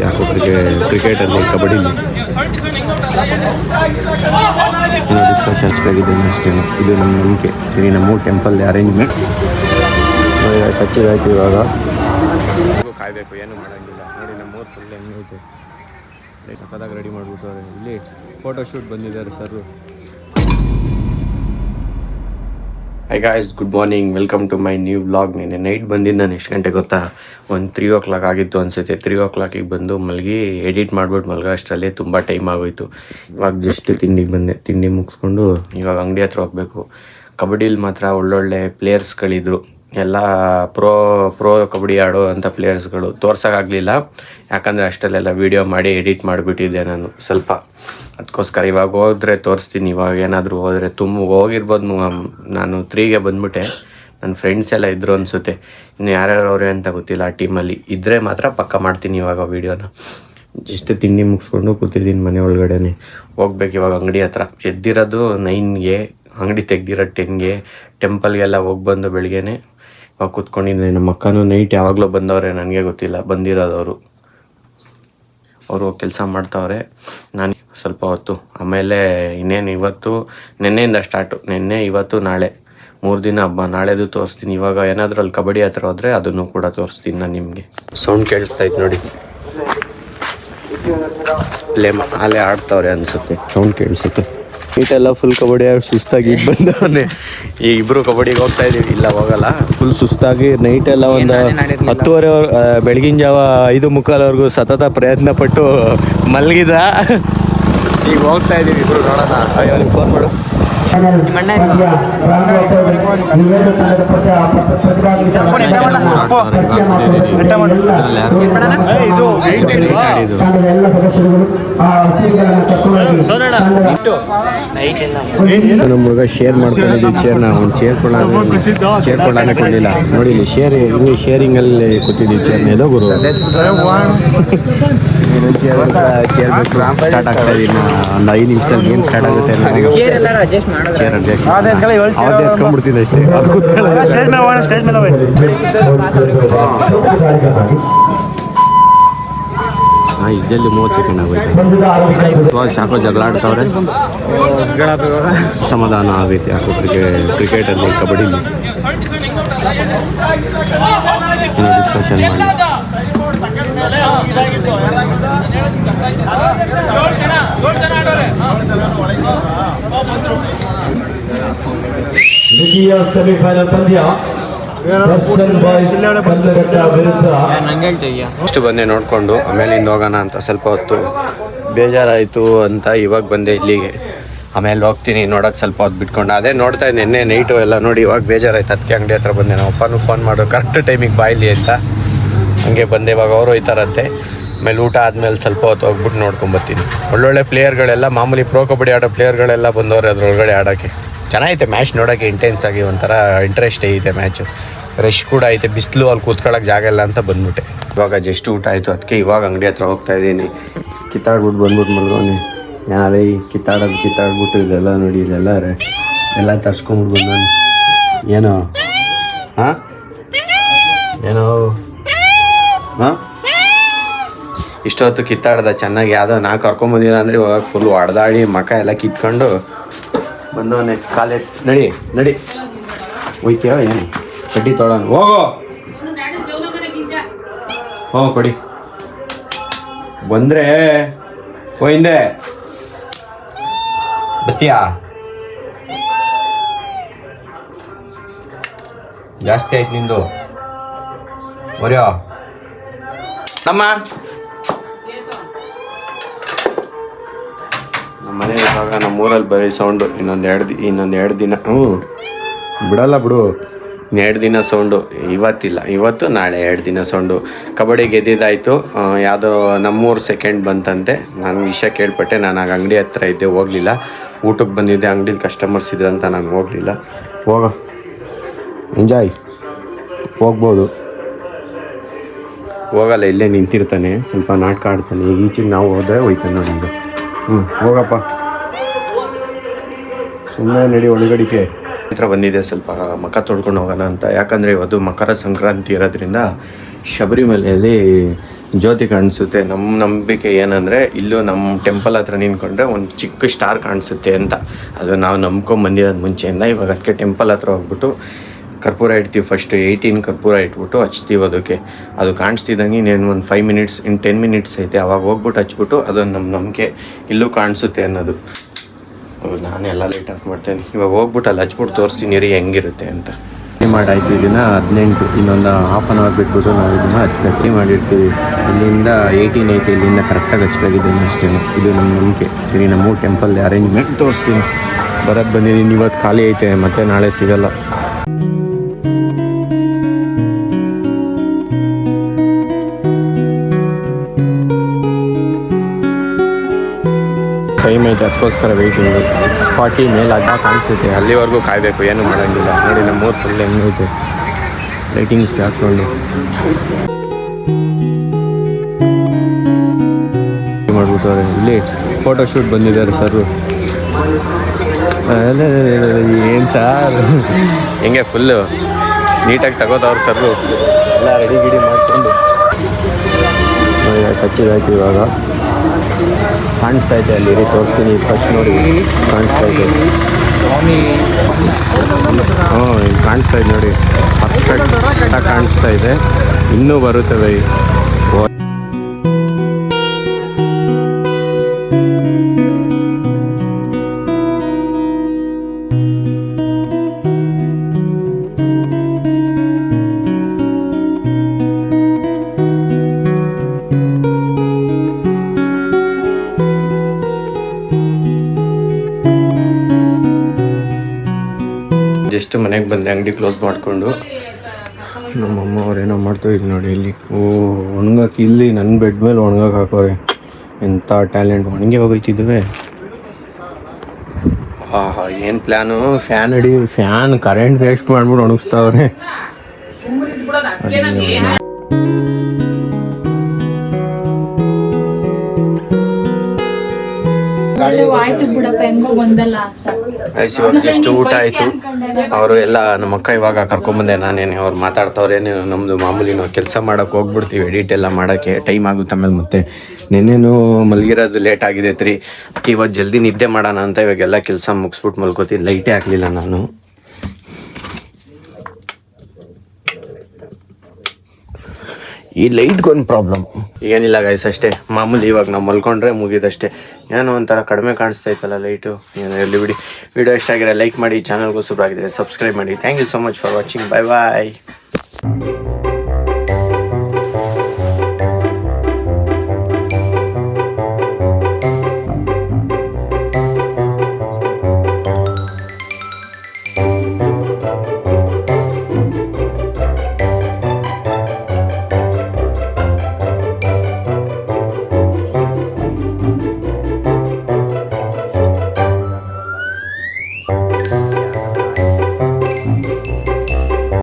ಯಾಕೊಬ್ಬರಿಗೆ ಕ್ರಿಕೆಟಲ್ಲಿ ಕಬಡ್ಡಿಲಿ ಡಿಸ್ಕಷನ್ಸ್ ಆಗಿದ್ದೇನೆ ಅಷ್ಟೇ. ಇದು ನಮ್ಮ ನಂಬಿಕೆ, ಇದು ನಮ್ಮ ಟೆಂಪಲ್ ಅರೇಂಜ್ಮೆಂಟ್ ಸಚ್ಚಿದಾಯ್ತು. ಇವಾಗ ಕಾಯಬೇಕು, ಏನು ಮಾಡೋಂಗಿಲ್ಲ. ನೋಡಿ ನಮ್ಮೂರು ಫುಲ್ ಹೆಂಗೈತೆ, ಪಕ್ಕದಾಗ ರೆಡಿ ಮಾಡಿಬಿಟ್ಟವ್ರೆ. ಇಲ್ಲಿ ಫೋಟೋ ಶೂಟ್ ಬಂದಿದ್ದಾರೆ sir. Hi guys, good morning, welcome to my new vlog. ನಿನ್ನೆ ನೈಟ್ ಬಂದಿದ್ದು ನಾನು ಎಷ್ಟು ಗಂಟೆ ಗೊತ್ತಾ, ಒಂದು 3 o'clock ಆಗಿತ್ತು ಅನಿಸುತ್ತೆ. 3 o'clock ಬಂದು ಮಲಗಿ ಎಡಿಟ್ ಮಾಡ್ಬಿಟ್ಟು ಮಲಗೋ ಅಷ್ಟರಲ್ಲಿ ತುಂಬ ಟೈಮ್ ಆಗೋಯ್ತು. ಇವಾಗ ಜಸ್ಟ್ ತಿಂಡಿಗೆ ಬಂದೆ. ತಿಂಡಿ ಮುಗಿಸ್ಕೊಂಡು ಇವಾಗ ಅಂಗಡಿ ಹತ್ರ ಹೋಗಬೇಕು. ಕಬಡ್ಡಿಲಿ ಮಾತ್ರ ಒಳ್ಳೊಳ್ಳೆ ಪ್ಲೇಯರ್ಸ್ಗಳಿದ್ರು, ಎಲ್ಲ ಪ್ರೋ ಕಬಡ್ಡಿ ಆಡೋ ಅಂಥ ಪ್ಲೇಯರ್ಸ್ಗಳು. ತೋರ್ಸೋಕ್ಕಾಗಲಿಲ್ಲ, ಯಾಕಂದರೆ ಅಷ್ಟಲ್ಲೆಲ್ಲ ವೀಡಿಯೋ ಮಾಡಿ ಎಡಿಟ್ ಮಾಡಿಬಿಟ್ಟಿದ್ದೆ ನಾನು ಸ್ವಲ್ಪ. ಅದಕ್ಕೋಸ್ಕರ ಇವಾಗ ಹೋದರೆ ತೋರಿಸ್ತೀನಿ. ಇವಾಗ ಏನಾದರೂ ಹೋದರೆ ಹೋಗಿರ್ಬೋದು. ನಾನು 3ಗೆ ಬಂದುಬಿಟ್ಟೆ. ನನ್ನ ಫ್ರೆಂಡ್ಸ್ ಎಲ್ಲ ಇದ್ದರು ಅನಿಸುತ್ತೆ, ಇನ್ನು ಯಾರ್ಯಾರು ಅವರೇ ಅಂತ ಗೊತ್ತಿಲ್ಲ. ಆ ಟೀಮಲ್ಲಿ ಇದ್ದರೆ ಮಾತ್ರ ಪಕ್ಕ ಮಾಡ್ತೀನಿ ಇವಾಗ ವೀಡಿಯೋನ. ಜಸ್ಟ್ ತಿಂಡಿ ಮುಗಿಸ್ಕೊಂಡು ಕೂತಿದ್ದೀನಿ ಮನೆ ಒಳಗಡೆ. ಹೋಗ್ಬೇಕು ಇವಾಗ ಅಂಗಡಿ ಹತ್ರ. ಎದ್ದಿರೋದು 9ಗೆ, ಅಂಗಡಿ ತೆಗ್ದಿರೋದು 10ಗೆ. ಟೆಂಪಲ್ಗೆಲ್ಲ ಹೋಗಿ ಬಂದು ಬೆಳಗ್ಗೆನೆ ಇವಾಗ ಕೂತ್ಕೊಂಡಿದ್ದೀನಿ. ನಮ್ಮ ಅಕ್ಕನೂ ನೈಟ್ ಯಾವಾಗಲೂ ಬಂದವ್ರೆ, ನನಗೆ ಗೊತ್ತಿಲ್ಲ ಬಂದಿರೋದವರು. ಅವರು ಕೆಲಸ ಮಾಡ್ತಾವ್ರೆ, ನಾನು ಸ್ವಲ್ಪ ಹೊತ್ತು. ಆಮೇಲೆ ಇನ್ನೇನು ಇವತ್ತು ನೆನ್ನೆಯಿಂದ ಸ್ಟಾರ್ಟು. ನೆನ್ನೆ ಇವತ್ತು ನಾಳೆ 3 ದಿನ ಹಬ್ಬ. ನಾಳೆದು ತೋರಿಸ್ತೀನಿ. ಇವಾಗ ಏನಾದರೂ ಅಲ್ಲಿ ಕಬಡ್ಡಿ ಹತ್ರ ಹೋದರೆ ಅದನ್ನು ಕೂಡ ತೋರಿಸ್ತೀನಿ ನಾನು ನಿಮಗೆ. ಸೌಂಡ್ ಕೇಳಿಸ್ತಾ ಇತ್ತು ನೋಡಿ, ಅಲ್ಲೇ ಆಡ್ತಾವ್ರೆ ಅನಿಸುತ್ತೆ, ಸೌಂಡ್ ಕೇಳಿಸುತ್ತೆ. ನೈಟೆಲ್ಲ ಫುಲ್ ಕಬಡ್ಡಿ ಸುಸ್ತಾಗಿ ಬಂದವನೇ. ಈ ಇಬ್ಬರು ಕಬಡ್ಡಿಗೆ ಹೋಗ್ತಾ ಇದ್ದೀವಿ. ಇಲ್ಲ ಹೋಗಲ್ಲ, ಫುಲ್ ಸುಸ್ತಾಗಿ ನೈಟೆಲ್ಲ ಒಂದು 10:30 ಬೆಳಗಿನ ಜಾವ 5:45 ಸತತ ಪ್ರಯತ್ನ ಪಟ್ಟು ಮಲಗಿದ. ಈಗ ಹೋಗ್ತಾ ಇದ್ದೀವಿ ಇಬ್ಬರು. ನೋಡೋಣ, ಫೋನ್ ಮಾಡು. ನಮ್ಮ ಹುಡುಗ ಶೇರ್ ಮಾಡ್ಕೊಂಡಿದ್ದೀವಿ ಚೇರ್ನ. ಒಂದು ಚೇರ್ ಕೊಡೋಣ ಕೊಡಲಿಲ್ಲ ನೋಡಿ. ಇಲ್ಲಿ ಶೇರಿಂಗಲ್ಲಿ ಕೂತಿದ್ದೀವಿ ಚೇರ್ನ. ಎದೋ ಗುರು ಚೇರ್ ಸ್ಟಾರ್ಟ್ ಆಗ್ತಾ ಇದೀನಿ. ಒಂದು 5 ನಿಮಿಷದಲ್ಲಿ ಏನು ಸ್ಟಾರ್ಟ್ ಆಗುತ್ತೆ ಚೇರ್ ಎತ್ಕೊಂಡ್ಬಿಡ್ತೀನಿ ಅಷ್ಟೇ. ಇದರಲ್ಲಿ 30 ಸೆಕೆಂಡ್ ಆಗೋಯ್ತು. ಸಾಕೋ ಜಗಳ ಆಡ್ತಾವ್ರೆ, ಸಮಾಧಾನ ಆಗೈತೆ. ಯಾಕೊಬ್ಬರಿಗೆ ಕ್ರಿಕೆಟಲ್ಲಿ ಕಬಡ್ಡಿಲಿ ಡಿಸ್ಕಷನ್ ಮಾಡಿ. ದ್ವಿತೀಯ ಸೆಮಿಫೈನಲ್ ಪಂದ್ಯ ಇಷ್ಟು ಬಂದೆ ನೋಡಿಕೊಂಡು. ಆಮೇಲಿಂದ ಹೋಗೋಣ ಅಂತ ಸ್ವಲ್ಪ ಹೊತ್ತು ಬೇಜಾರಾಯಿತು ಅಂತ ಇವಾಗ ಬಂದೆ ಇಲ್ಲಿಗೆ. ಆಮೇಲೆ ಹೋಗ್ತೀನಿ ನೋಡೋಕೆ ಸ್ವಲ್ಪ ಹೊತ್ತು ಬಿಟ್ಕೊಂಡು. ಅದೇ ನೋಡ್ತಾ ಇದ್ದೆ ನೆನ್ನೆ ನೈಟು ಎಲ್ಲ ನೋಡಿ. ಇವಾಗ ಬೇಜಾರಾಯ್ತು, ಅದಕ್ಕೆ ಅಂಗಡಿ ಹತ್ರ ಬಂದೆ. ನಮ್ಮ ಅಪ್ಪನೂ ಫೋನ್ ಮಾಡೋರು ಕರೆಕ್ಟ್ ಟೈಮಿಗೆ ಬಾಯಿಲಿ ಅಂತ. ಹಂಗೆ ಬಂದೆ. ಇವಾಗ ಅವರು ಹೋಯ್ತಾರಂತೆ. ಆಮೇಲೆ ಊಟ ಆದಮೇಲೆ ಸ್ವಲ್ಪ ಹೊತ್ತು ಹೋಗ್ಬಿಟ್ಟು ನೋಡ್ಕೊಂಬರ್ತೀನಿ. ಒಳ್ಳೊಳ್ಳೆ ಪ್ಲೇಯರ್ಗಳೆಲ್ಲ, ಮಾಮೂಲಿ ಪ್ರೋ ಕಬಡ್ಡಿ ಆಡೋ ಪ್ಲೇಯರ್ಗಳೆಲ್ಲ ಬಂದವ್ರೆ ಅದ್ರೊಳಗಡೆ ಆಡೋಕ್ಕೆ. ಚೆನ್ನಾಗೈತೆ ಮ್ಯಾಚ್ ನೋಡೋಕ್ಕೆ, ಇಂಟೆನ್ಸ್ ಆಗಿ ಒಂಥರ ಇಂಟ್ರೆಸ್ಟ್ ಐತೆ ಮ್ಯಾಚು. ರಶ್ ಕೂಡ ಐತೆ, ಬಿಸಿಲು, ಅಲ್ಲಿ ಕೂತ್ಕೊಳ್ಳೋಕೆ ಜಾಗ ಇಲ್ಲ ಅಂತ ಬಂದ್ಬಿಟ್ಟೆ. ಇವಾಗ ಜಸ್ಟ್ ಊಟ ಆಯಿತು, ಅದಕ್ಕೆ ಇವಾಗ ಅಂಗಡಿ ಹತ್ರ ಹೋಗ್ತಾ ಇದ್ದೀನಿ. ಕಿತ್ತಾಡ್ಬಿಟ್ಟು ಬಂದ್ಬಿಟ್ಟು ಮಲ್ಗೋನೆ. ಯಾರೇ ಕಿತ್ತಾಡ್ಬಿಟ್ಟು ಇದೆಲ್ಲ ನೋಡಿ, ಎಲ್ಲ ತರ್ಸ್ಕೊಂಬಿಟ್ಟು ಬಂದವನು. ಏನೋ ಇಷ್ಟೊತ್ತು ಕಿತ್ತಾಡ್ದ ಚೆನ್ನಾಗಿ. ಯಾವುದೋ ನಾ ಕರ್ಕೊಂಬಂದಿಲ್ಲ ಅಂದರೆ ಇವಾಗ ಫುಲ್ ಹೊಡೆದಾಡಿ ಮಕ ಎಲ್ಲ ಕಿತ್ಕೊಂಡು ಬಂದವನೇ. ಕಾಲೇ ನಡಿ ಹೋಯ್ತೀಯ ಏನು ಕಡ್ಡಿ ತೊಗೊಳೋಣ, ಹೋಗೋ. ಕೊಡಿ ಬಂದರೆ ಹೋಯಿಂದೆ ಬತ್ತೀಯಾ? ಜಾಸ್ತಿ ಆಯ್ತು ನಿಂದು. ಬರೆಯೋ ನಮ್ಮ ಮನೆ ಇವಾಗ ನಮ್ಮೂರಲ್ಲಿ ಬರೀ ಸೌಂಡು. ಇನ್ನೊಂದು 2 ದಿನ ಬಿಡಲ್ಲ ಬಿಡು. 2 ದಿನ ಸೌಂಡು. ಇವತ್ತಿಲ್ಲ, ಇವತ್ತು ನಾಳೆ 2 ದಿನ ಸೌಂಡು. ಕಬಡ್ಡಿ ಗೆದ್ದಿದ್ದಾಯಿತು. ಯಾವುದೋ ನಮ್ಮೂರು ಸೆಕೆಂಡ್ ಬಂತಂತೆ. ನಾನು ವಿಷಯ ಕೇಳ್ಪಟ್ಟೆ. ನಾನು ಆಗ ಅಂಗಡಿ ಹತ್ರ ಇದ್ದೆ, ಹೋಗಲಿಲ್ಲ. ಊಟಕ್ಕೆ ಬಂದಿದ್ದೆ, ಅಂಗಡಿಲಿ ಕಸ್ಟಮರ್ಸ್ ಇದ್ರು ಅಂತ ನಾನು ಹೋಗಲಿಲ್ಲ. ಹೋಗೋ, ಎಂಜಾಯ್. ಹೋಗ್ಬೋದು. ಹೋಗಲ್ಲ, ಇಲ್ಲೇ ನಿಂತಿರ್ತಾನೆ, ಸ್ವಲ್ಪ ನಾಟಕ ಆಡ್ತಾನೆ. ಈಗ ಈಚೆಗೆ ನಾವು ಹೋದರೆ ಹೋಯ್ತಾನೆ ನೋಡಿ. ಈಗ ಹೋಗಪ್ಪ, ಸುಮ್ಮನೆ ನಡಿ ಒಳಗಡಿಕೆ. ಹತ್ರ ಬಂದಿದೆ, ಸ್ವಲ್ಪ ಮಕ ತೊಳ್ಕೊಂಡು ಹೋಗೋಣ ಅಂತ. ಯಾಕಂದರೆ ಇವತ್ತು ಮಕರ ಸಂಕ್ರಾಂತಿ ಇರೋದ್ರಿಂದ ಶಬರಿಮಲೆಯಲ್ಲಿ ಜ್ಯೋತಿ ಕಾಣಿಸುತ್ತೆ. ನಮ್ಮ ನಂಬಿಕೆ ಏನಂದರೆ ಇಲ್ಲೂ ನಮ್ಮ ಟೆಂಪಲ್ ಹತ್ರ ನಿಂತ್ಕೊಂಡ್ರೆ ಒಂದು ಚಿಕ್ಕ ಸ್ಟಾರ್ ಕಾಣಿಸುತ್ತೆ ಅಂತ. ಅದು ನಾವು ನಂಬ್ಕೊಂಬಂದಿರೋದು ಮುಂಚೆಯಿಂದ. ಇವಾಗ ಅದಕ್ಕೆ ಟೆಂಪಲ್ ಹತ್ರ ಹೋಗ್ಬಿಟ್ಟು ಕರ್ಪೂರ ಇಡ್ತೀವಿ. ಫಸ್ಟು 18 ಕರ್ಪೂರ ಇಟ್ಬಿಟ್ಟು ಹಚ್ತೀವಿ. ಅದಕ್ಕೆ ಅದು ಕಾಣಿಸ್ತಿದ್ದಂಗೆ ಇನ್ನೇನು ಒಂದು 5 ಮಿನಿಟ್ಸ್, ಇನ್ನು 10 ಮಿನಿಟ್ಸ್ ಐತೆ. ಅವಾಗ ಹೋಗ್ಬಿಟ್ಟು ಹಚ್ಬಿಟ್ಟು ಅದೊಂದು ನಮ್ಮ ನಂಬಿಕೆ ಇಲ್ಲೂ ಕಾಣಿಸುತ್ತೆ ಅನ್ನೋದು. ನಾನೆಲ್ಲ ಲೈಟ್ ಆಫ್ ಮಾಡ್ತೇನೆ. ಇವಾಗ ಹೋಗ್ಬಿಟ್ಟು ಅಲ್ಲಿ ಹಚ್ಬಿಟ್ಟು ತೋರಿಸ್ತೀನಿ ರೀ ಹೆಂಗಿರುತ್ತೆ ಅಂತ. ಮಾಡಾಯ್ತು ಇದನ್ನು 18, ಇನ್ನೊಂದು ಹಾಫ್ ಆನ್ ಅವರ್ ಬಿಟ್ಬಿಟ್ಟು ನಾವು ಇದನ್ನು ಹಚ್ಬೇಕು ಮಾಡಿರ್ತೀವಿ. ಇಲ್ಲಿಂದ 18 ಐತೆ, ಇಲ್ಲಿಂದ ಕರೆಕ್ಟಾಗಿ ಹಚ್ಬೇಕಿದ್ದೇನೆ ಅಷ್ಟೇ. ಇದು ನಮ್ಮ ನಂಬಿಕೆ. ಸರಿ, ನಮ್ಮ ಟೆಂಪಲ್ ಅರೇಂಜ್ಮೆಂಟ್ ತೋರಿಸ್ತೀನಿ. ಬರೋದು ಬಂದಿದ್ದೀನಿ. ಇವತ್ತು ಖಾಲಿ ಐತೆ, ಮತ್ತೆ ನಾಳೆ ಸಿಗಲ್ಲ. ಟೈಮ್ ಐತೆ, ಅದಕ್ಕೋಸ್ಕರ ವೆಯ್ಟಿಂಗು. 6:40 ಮೇಲೆ ಅಡ್ಡ ಕಾಣಿಸುತ್ತೆ. ಅಲ್ಲಿವರೆಗೂ ಕಾಯಬೇಕು, ಏನು ಮಾಡೋಂಗಿಲ್ಲ. ನೋಡಿ ನಮ್ಮ ಊರು ಫುಲ್ ಹೆಂಗೈತೆ ಲೈಟಿಂಗ್ಸ್ ಹಾಕ್ಕೊಂಡು ಮಾಡ್ಬಿಟ್ಟವ್ರೆ. ಇಲ್ಲಿ ಫೋಟೋಶೂಟ್ ಬಂದಿದ್ದಾರೆ ಸರ್. ಏನು ಸಾರ್ ಹೆಂಗೆ ಫುಲ್ಲು ನೀಟಾಗಿ ತಗೋತವ್ರು ಸರ್ರು. ಎಲ್ಲ ರೆಡಿ ಗಿಡಿ ಮಾಡಿಕೊಂಡು ಸಚ್ಚಿದಾಯ್ತು. ಇವಾಗ ಕಾಣಿಸ್ತಾ ಐತೆ ಅಲ್ಲಿ ತೋರಿಸ್ತೀನಿ. ಫಸ್ಟ್ ನೋಡಿ ಕಾಣಿಸ್ತಾ ಐತೆ. ಈಗ ಕಾಣಿಸ್ತಾ ಇದೆ ನೋಡಿ, ಪರ್ಫೆಕ್ಟಾಗಿ ಕಾಣಿಸ್ತಾ ಇದೆ. ಇನ್ನೂ ಬರುತ್ತವೆ. ಜಸ್ಟ್ ಮನೆಗೆ ಬಂದೆ, ಅಂಗಡಿ ಕ್ಲೋಸ್ ಮಾಡಿಕೊಂಡು. ನಮ್ಮಮ್ಮ ಅವ್ರೇನೋ ಮಾಡ್ತಾ ಇದ್ರು ನೋಡಿ ಇಲ್ಲಿ. ಒಣಗಕ್ಕೆ ಇಲ್ಲಿ ನನ್ನ ಬೆಡ್ ಮೇಲೆ ಒಣಗಕ್ಕೆ ಹಾಕೋರೆ. ಎಂಥ ಟ್ಯಾಲೆಂಟ್. ಒಣಗಿ ಹೋಗೈತಿದ್ವಿ. ಆಹಾ, ಏನು ಪ್ಲ್ಯಾನು. ಫ್ಯಾನ್ ಕರೆಂಟ್ ವೇಸ್ಟ್ ಮಾಡ್ಬಿಟ್ಟು ಒಣಗಿಸ್ತಾವ್ರೆ. ಇವಾಗ ಎಷ್ಟು ಊಟ ಆಯಿತು. ಅವರು ಎಲ್ಲ ನಮ್ಮ ಅಕ್ಕ ಇವಾಗ ಕರ್ಕೊಂಬಂದೆ. ನಾನೇನು ಅವ್ರು ಮಾತಾಡ್ತವ್ರೇನು. ನಮ್ಮದು ಮಾಮೂಲಿ ನಾವು ಕೆಲಸ ಮಾಡೋಕ್ಕೆ ಹೋಗ್ಬಿಡ್ತೀವಿ. ಎಡಿಟ್ ಎಲ್ಲ ಮಾಡೋಕ್ಕೆ ಟೈಮ್ ಆಗುತ್ತೆ. ಆಮೇಲೆ ಮತ್ತೆ ನೆನ್ನೆನೂ ಮಲಗಿರೋದು ಲೇಟ್ ಆಗಿದೆ ರೀ. ಇವತ್ತು ಜಲ್ದಿ ನಿದ್ದೆ ಮಾಡೋಣ ಅಂತ ಇವಾಗೆಲ್ಲ ಕೆಲಸ ಮುಗಿಸ್ಬಿಟ್ಟು ಮಲ್ಕೋತೀನಿ. ಲೈಟೇ ಹಾಕಲಿಲ್ಲ ನಾನು. ಈ ಲೈಟ್ಗೊಂದು ಪ್ರಾಬ್ಲಮ್. ಏನಿಲ್ಲ ಗೈಸ್, ಅಷ್ಟೇ ಮಾಮೂಲಿ. ಇವಾಗ ನಾವು ಮಲ್ಕೊಂಡ್ರೆ ಮುಗಿದಷ್ಟೇ. ಏನೋ ಒಂಥರ ಕಡಿಮೆ ಕಾಣಿಸ್ತಾ ಇತ್ತಲ್ಲ ಲೈಟು. ಏನೋ ಇರಲಿ ಬಿಡಿ. ವಿಡಿಯೋ ಇಷ್ಟ ಆಗಿರೋ ಲೈಕ್ ಮಾಡಿ, ಚಾನಲ್ಗೂ ಸಬ್ಸ್ಕ್ರೈಬ್ ಮಾಡಿ. Thank you so much for watching. Bye bye.